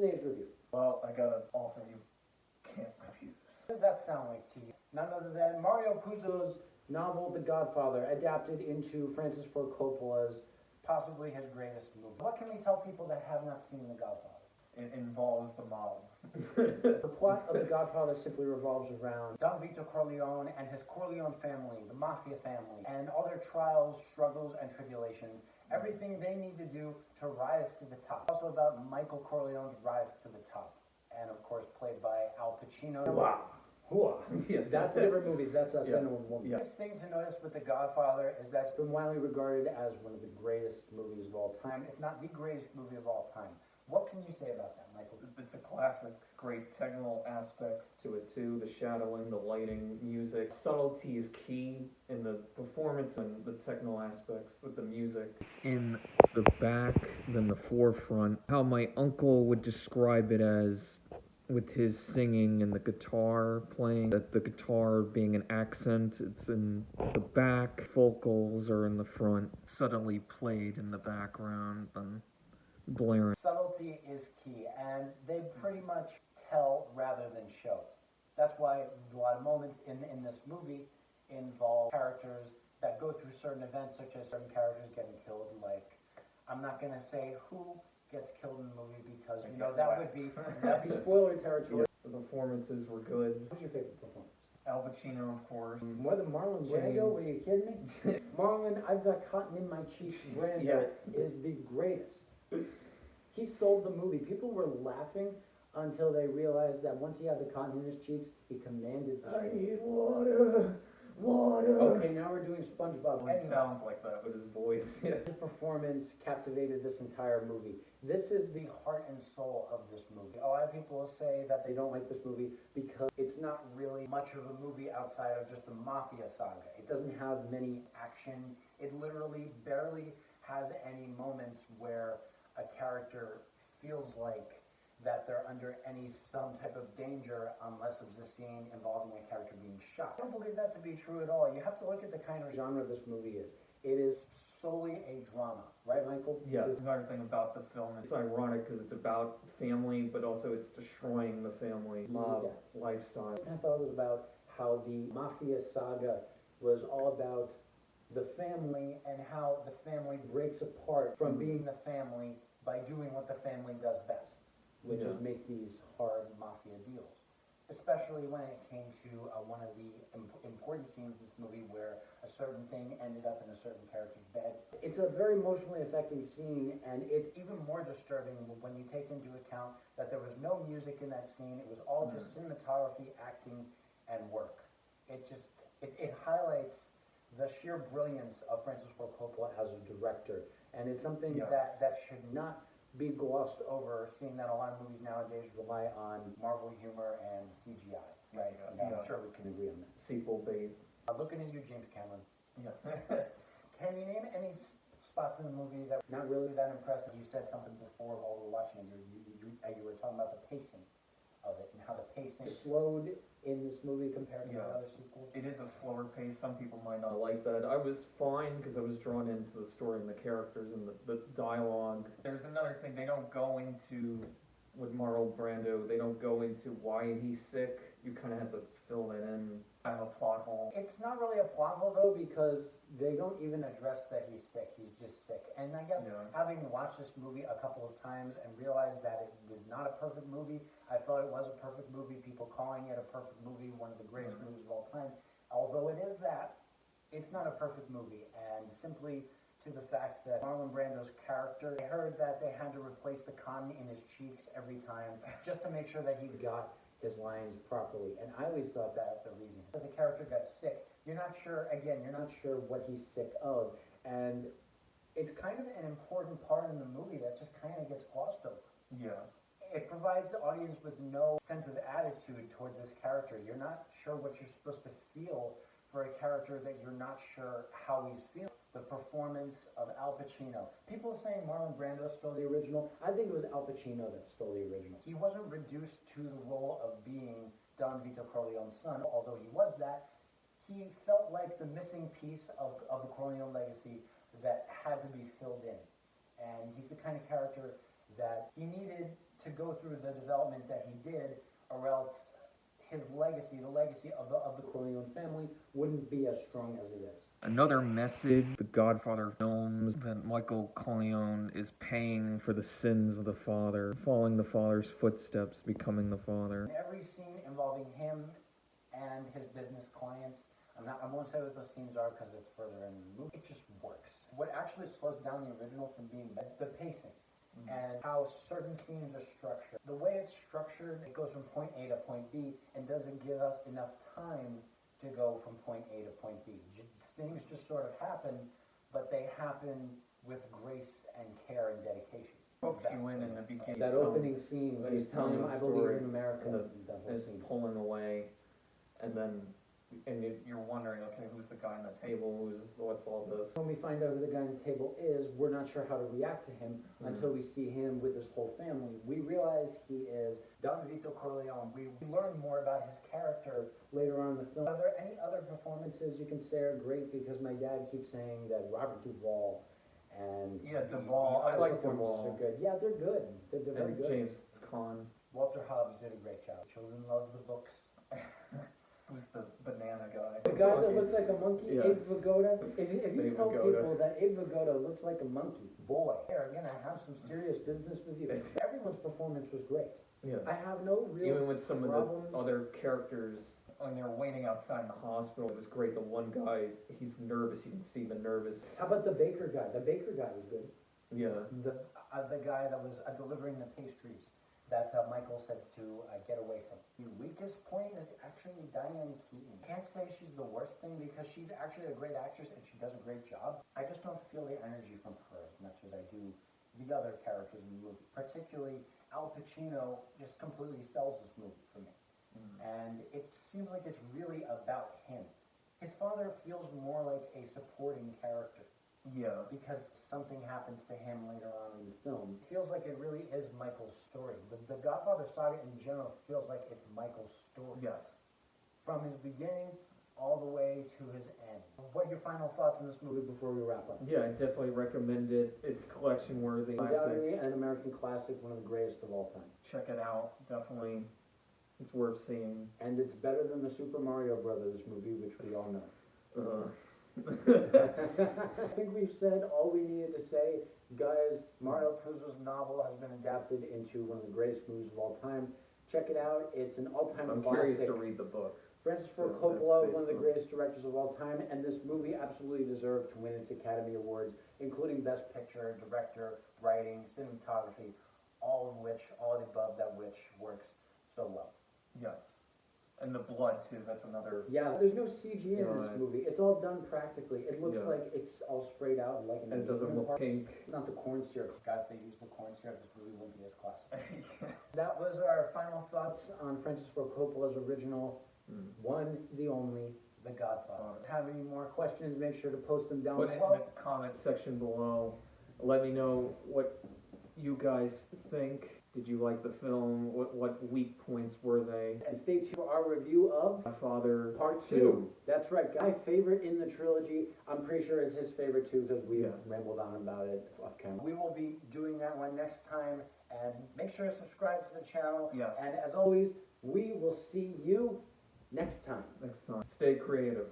today's review? Well, I got an offer you can't refuse. What does that sound like to you? None other than Mario Puzo's novel, The Godfather, adapted into Francis Ford Coppola's possibly his greatest movie. What can we tell people that have not seen The Godfather? It involves the mob. The plot of The Godfather simply revolves around Don Vito Corleone and his Corleone family, the mafia family, and all their trials, struggles, and tribulations. Everything they need to do to rise to the top. Also about Michael Corleone's rise to the top. And of course, played by Al Pacino. Wow. Yeah, that's a different movie. That's a Yeah. Woman. Yeah. The biggest thing to notice with The Godfather is that it's been widely regarded as one of the greatest movies of all time, if not the greatest movie of all time. What can you say about that, Michael? It's a classic, great technical aspects to it too. The shadowing, the lighting, music. Subtlety is key in the performance and the technical aspects with the music. It's in the back than the forefront. How my uncle would describe it as, with his singing and the guitar playing, that the guitar being an accent, it's in the back, vocals are in the front, subtly played in the background and blaring. Subtlety is key, and they pretty much tell rather than show. That's why a lot of moments in this movie involve characters that go through certain events, such as certain characters getting killed. Like, I'm not going to say who gets killed in the movie because, you know, that'd be spoiler territory. The performances were good. Who's your favorite performance? Al Pacino, of course. More than Marlon Brando? Are you kidding me? Marlon, I've got cotton in my cheeks. Brando is the greatest. He sold the movie. People were laughing until they realized that once he had the cotton in his cheeks, he commanded the screen. I need water. Okay, now we're doing SpongeBob. It sounds like that with his voice. His performance captivated this entire movie. This is the heart and soul of this movie. A lot of people will say that they don't like this movie because it's not really much of a movie outside of just a mafia saga. It doesn't have many action. It literally barely has any moments where a character feels like that they're under some type of danger unless it's a scene involving a character being shot. I don't believe that to be true at all. You have to look at the kind of genre this movie is. It is solely a drama, right, Michael? Yeah, that's another thing about the film. It's ironic because it's about family, but also it's destroying the family mob lifestyle. I thought it was about how the mafia saga was all about the family and how the family breaks apart from being the family by doing what the family does best, which is make these hard mafia deals. Especially when it came to one of the important scenes in this movie where a certain thing ended up in a certain character's bed. It's a very emotionally affecting scene, and it's even more disturbing when you take into account that there was no music in that scene. It was all just cinematography, acting, and work. It highlights the sheer brilliance of Francis Ford Coppola as a director, and it's something that should not be glossed over, seeing that a lot of movies nowadays rely on Marvel humor and CGI, right? I'm sure we can agree on that. Sequel bait. Looking at you, James Cameron. Yeah. Can you name any spots in the movie that were not really that impressive? You said something before while we were watching it. You were talking about the pacing of it and how the pacing slowed in this movie compared to the other sequels. It is a slower pace. Some people might not like that. I was fine because I was drawn into the story and the characters and the dialogue. There's another thing. They don't go into, with Marlon Brando, they don't go into why he's sick. You kind of have to fill that in. Kind of a plot hole. It's not really a plot hole though, because they don't even address that he's sick. He's just sick. And I guess having watched this movie a couple of times and realized that it was not a perfect movie, I thought it was a perfect movie. People calling it a perfect movie, one of the greatest movies of all time. Although it is that, it's not a perfect movie. And simply to the fact that Marlon Brando's character, I heard that they had to replace the cotton in his cheeks every time just to make sure that he got his lines properly, and I always thought that the reason. If the character got sick, you're not sure what he's sick of, and it's kind of an important part in the movie that just kind of gets glossed over. Yeah. It provides the audience with no sense of attitude towards this character. You're not sure what you're supposed to feel for a character that you're not sure how he's feeling. The performance of Al Pacino. People saying Marlon Brando stole the original. I think it was Al Pacino that stole the original. He wasn't reduced to the role of being Don Vito Corleone's son, although he was that. He felt like the missing piece of the Corleone legacy that had to be filled in. And he's the kind of character that he needed to go through the development that he did, or else his legacy, the legacy of the Corleone family, wouldn't be as strong as it is. Another message, the Godfather films, that Michael Corleone is paying for the sins of the father, following the father's footsteps, becoming the father. In every scene involving him and his business clients, I won't say what those scenes are because it's further in the movie, it just works. What actually slows down the original from being bad, the pacing. And how certain scenes are structured. The way it's structured, it goes from point A to point B and doesn't give us enough time to go from point A to point B. Things just sort of happen, but they happen with grace and care and dedication. Hooks you in the beginning. That opening scene when he's telling him, the I story, believe in America, and that whole it's scene. pulling away, and then you're wondering, okay, who's the guy on the table? What's all this? When we find out who the guy on the table is, we're not sure how to react to him until we see him with his whole family. We realize he is Don Vito Corleone. We learn more about his character later on in the film. Are there any other performances you can say are great? Because my dad keeps saying that Robert Duvall and Duvall. I like Duvall. Are good. Yeah, they're good. They're very good. James Caan. Walter Hobbs did a great job. Children love the books. Who's the banana guy? The guy that looks like a monkey, Yeah. Abe Vigoda. If you Abe tell Vigoda. people that Abe Vigoda looks like a monkey, boy, they're gonna have some serious business with you. Everyone's performance was great. Yeah. I have no real Even with some problems. of the other characters, when they're waiting outside the hospital, it was great. The one guy, he's nervous. You can see the nervous. How about the baker guy? The baker guy was good. Yeah. The guy that was delivering the pastries that Michael said to get away from. The weakest point is actually Diane Keaton. Can't say she's the worst thing because she's actually a great actress and she does a great job. I just don't feel the energy from her as much as I do the other characters in the movie. Particularly Al Pacino just completely sells this movie for me. And it seems like it's really about him. His father feels more like a supporting character. Yeah. Because something happens to him later on in the film. It feels like it really is Michael's story. The Godfather saga in general feels like it's Michael's story. Yes. From his beginning all the way to his end. What are your final thoughts on this movie before we wrap up? Yeah, I definitely recommend it. It's collection worthy. Undoubtedly an American classic, one of the greatest of all time. Check it out. Definitely. It's worth seeing. And it's better than the Super Mario Brothers movie, which we all know. I think we've said all we needed to say. Guys, Mario Puzo's novel has been adapted into one of the greatest movies of all time. Check it out. It's an all-time classic. I'm curious to read the book. Francis Ford Coppola, one of the greatest directors of all time, and this movie absolutely deserved to win its Academy Awards, including Best Picture, Director, Writing, Cinematography, all of the above that which works so well. Yes. And the blood too, that's another. Yeah, there's no CG in this movie. It's all done practically. It looks like it's all sprayed out like an. And it doesn't look pink. It's not the corn syrup. God, if they used the corn syrup, this movie wouldn't be as classic. That was our final thoughts on Francis Ford Coppola's original, one, the only, The Godfather. Have any more questions, make sure to post them down below. Put it in the comment section below. Let me know what you guys think. Did you like the film? What weak points were they? And stay tuned for our review of Godfather Part 2. That's right, my favorite in the trilogy. I'm pretty sure it's his favorite too because we rambled on about it off camera. We will be doing that one next time, and make sure to subscribe to the channel. Yes. And as always, we will see you next time. Next time. Stay creative.